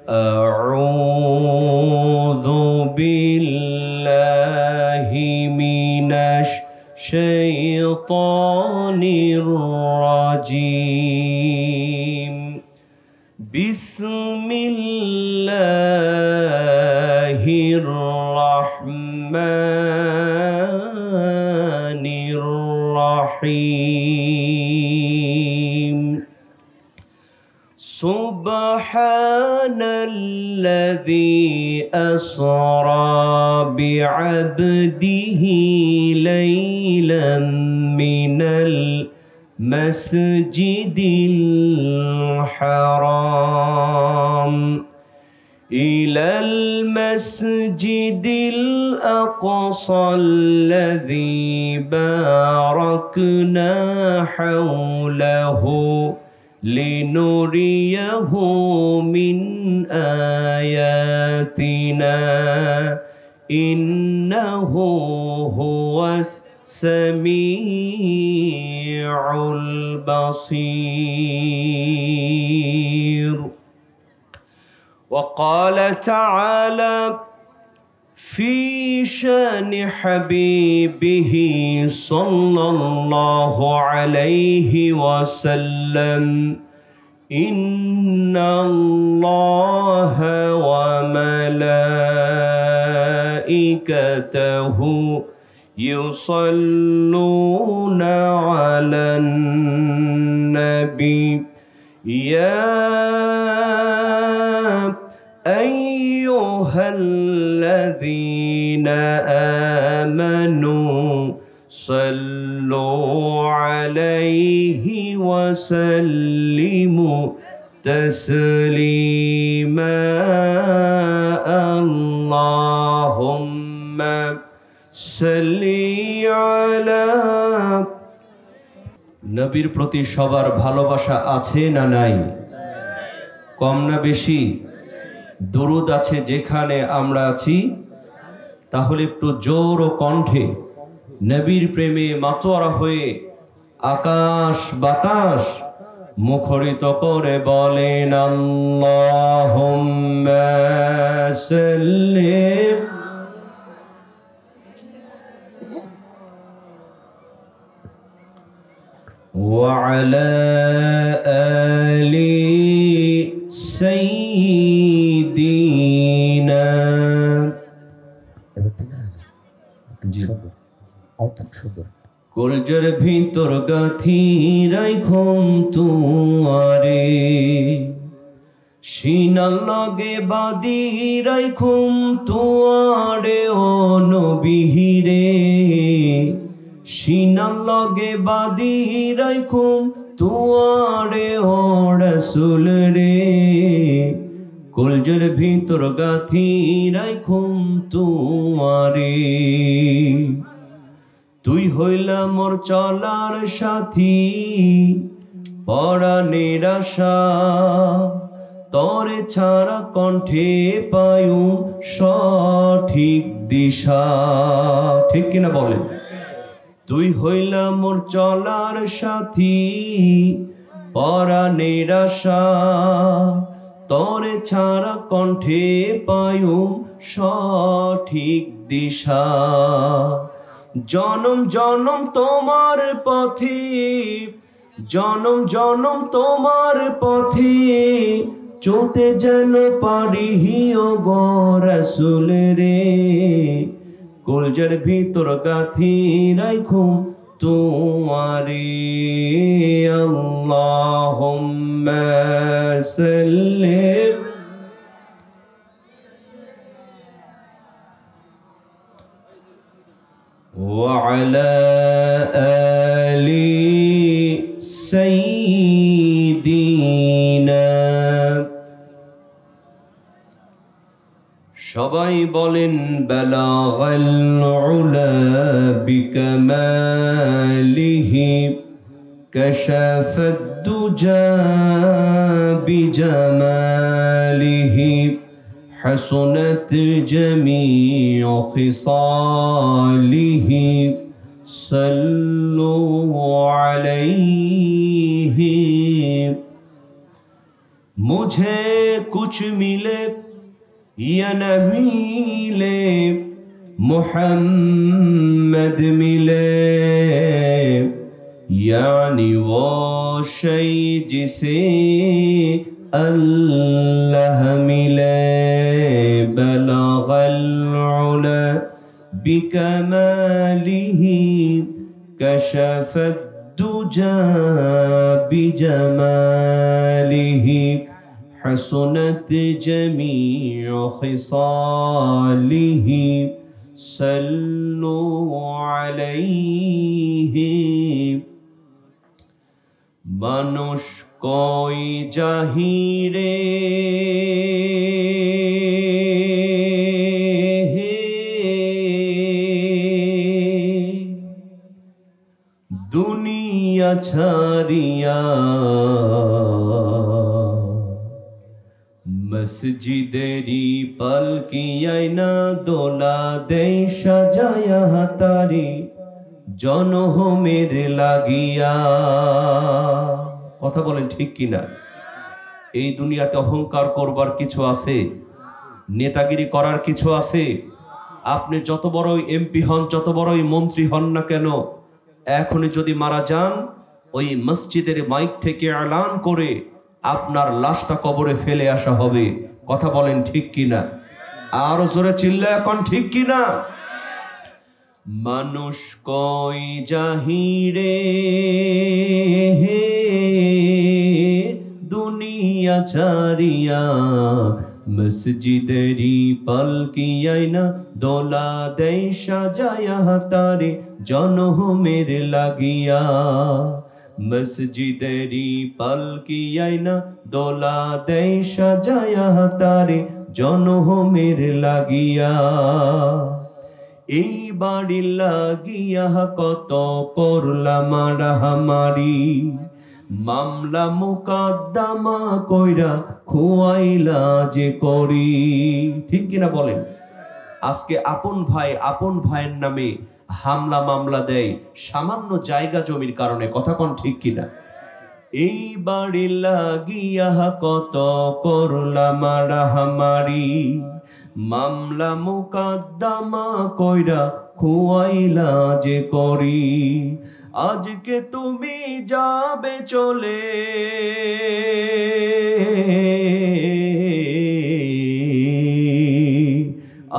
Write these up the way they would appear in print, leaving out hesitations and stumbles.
أعوذ بالله من الشيطان الرجيم بسم الله الرحمن الرحيم سبحان الذي أسرى بعبده ليلا من المسجد الحرام إلى المسجد الأقصى الذي باركنا حوله لنريه من آياتنا إنه هو السميع البصير. وقال تعالى في شان حبيبه صلى الله عليه وسلم إن الله وملائكته يصلون على النبي يا أيها الذين آمنوا صلوا عليه وسلموا تسليما اللهم صل على নবীর প্রতি সবার ভালোবাসা আছে না নাই? কম না বেশি? দরুদ আছে যেখানে আমরা আছি? তাহলে একটু জোর ও কণ্ঠে নবীর প্রেমে মাতোয়ারা হয়ে আকাশ বাতাস মুখরিত করে বলেন আল্লাহুম্মা সাল্লি ওয়া আলা আলি সাইয়্যিদিনা। কলজের ভিতর গাথি রাইখুম তুয়ারে সিনার লগে বাদি রাইখুম তুয়ারে ও নবীরে সিনার লগে বাদি রাইখুম তুয়ারে ও রাসূল রে কলজের ভিতর গাথি রাইখুম তুয়ারে তুই হইলা মোর চলার সাথী পরাণের আশা তরে ছাড়া কণ্ঠে পায়ু সঠিক দিশা। ঠিক কিনা বলেন? তুই হইলা মোর চলার সাথী পরাণের আশা তরে ছাড়া কণ্ঠে পায়ু সঠিক দিশা। জনম জনম তোমার পথে জনম জনম তোমার পথে চলতে যেন পারি ও গো রাসূল রে কলজের ভিতর গাথি রাইখুম তুয়ারে আল্লাহুম্মা সাল্লি وعلى آل سيدنا সবাই বলেন বালাগাল উলা বিকামালিহি কাশাফাদ দুজা বিজামালিহি حسنت جميع خصاله صلوا عليه मुझे कुछ मिले या न मिले मुहम्मद मिले, यानी वो शै जिसे अल्लाह मिले। बलगल उला बिकमालिही कशफत दुजा बिजमालिही हसनत जमीउ खिसालिही सल्लु अलैहि। मानुष कोई जाहिरे दुनिया छारिया मस्जिदेरी पलकी आईना दोला दे साजाया तारी জনহমের লাগিয়া। কথা বলেন ঠিক কিনা? এই দুনিয়াতে অহংকার করবার কিছু আছে, নেতাগিরি করার কিছু আছে। আপনি যত বড়ই এমপি হন, যত বড়ই মন্ত্রী হন না কেন, এখনই যদি মারা যান, ওই মসজিদের মাইক থেকে এলান করে আপনার লাশটা কবরে ফেলে আসা হবে। কথা বলেন ঠিক কিনা? আরো জোরে চিল্লা এখন ঠিক কিনা? মানুষ কই জাহিরে দুনিয়া ছাড়িয়া মসজিদেরি পালকি আইনা দোলা দেই সাজায়া তারে জনহমের লাগিয়া। মসজিদেরি পালকি আইনা দোলা দেই সাজায়া তারে জনহমের লাগিয়া। এই বাড়ি লাগিয়া কত করলা মারামারি, মামলা মুকদ্দমা কইরা খুয়াইলা যে করি। ঠিক কিনা বলেন? আজকে আপন ভাই আপন ভাইয়ের নামে হামলা মামলা দেয় সামান্য জায়গা জমির কারণে। কথা কোন ঠিক কিনা? এই বাড়ি লাগিয়া কত করলা মারামারি, মামলা মুকদ্দমা কইরা খুয়াইলা যে করি। আজকে তুমি যাবে চলে,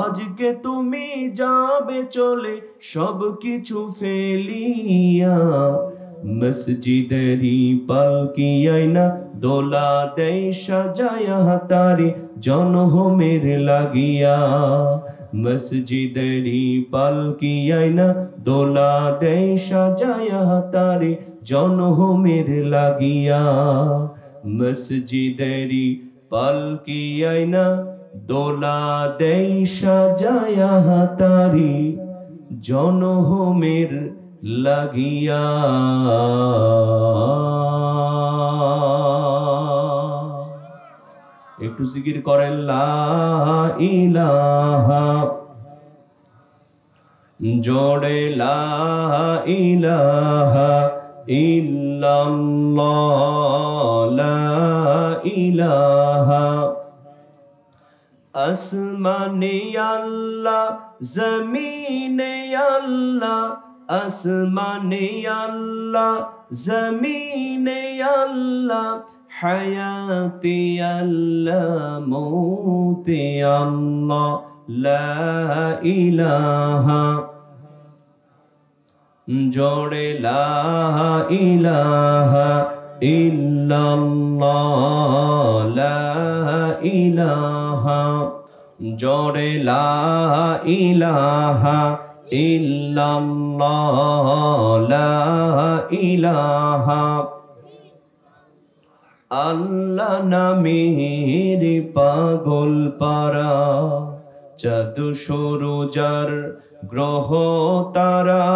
আজকে তুমি যাবে চলে সব কিছু ফেলিয়া। মসজিদেরি পালকি আইনা দোলা দেই সাজায়া তারে জনহমের লাগিয়া। মসজিদেরি পালকি আইনা দোলা দেই সাজায়া তারে জনহমের লাগিয়া। মসজিদেরি পালকি আইনা দোলা দেই সাজায়া তারে জনহমের লাগিয়া। একটু জিকির করেন লা ইলাহা, জোড়ে লা ইলাহা ইল্লাল্লাহ, লা ইলাহা। আসমানে আল্লাহ জমিনে আল্লাহ, আসমানে আল্লাহ জমিনে আল্লাহ, হায়াতে আল্লাহ মৌতে আল্লাহ, লা ইলাহা। জোড়ে লা ইলাহা ইল্লাল্লাহ, লা ইলাহা। জোড়ে লা ইলাহা ইল্লাল্লাহ, লা ইলাহা। আল্লাহ নামের পাগল পারা, চাঁদ সূরজার গ্রহ তারা।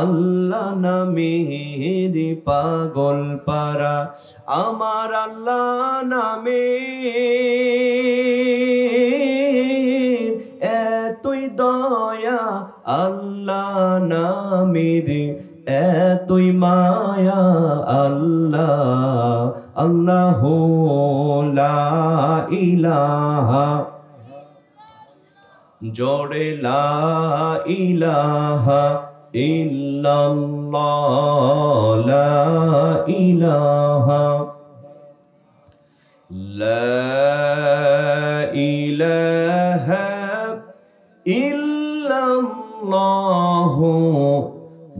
আল্লাহ নামের পাগল পারা, আমার আল্লাহ নামে এতই দয়া, আল্লাহ নামের এতই মায়া আল্লাহ আল্লাহ লা ইলাহা জোরে লা ইলাহা ইল্লাল্লাহ লা ইলাহা লা ইলাহা ইল্লাল্লাহ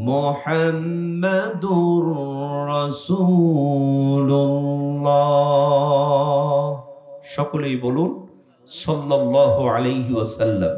মুহাম্মাদুর রাসূলুল্লাহ। সকলেই বলুন সাল্লাল্লাহু আলাইহি ওয়াসাল্লাম।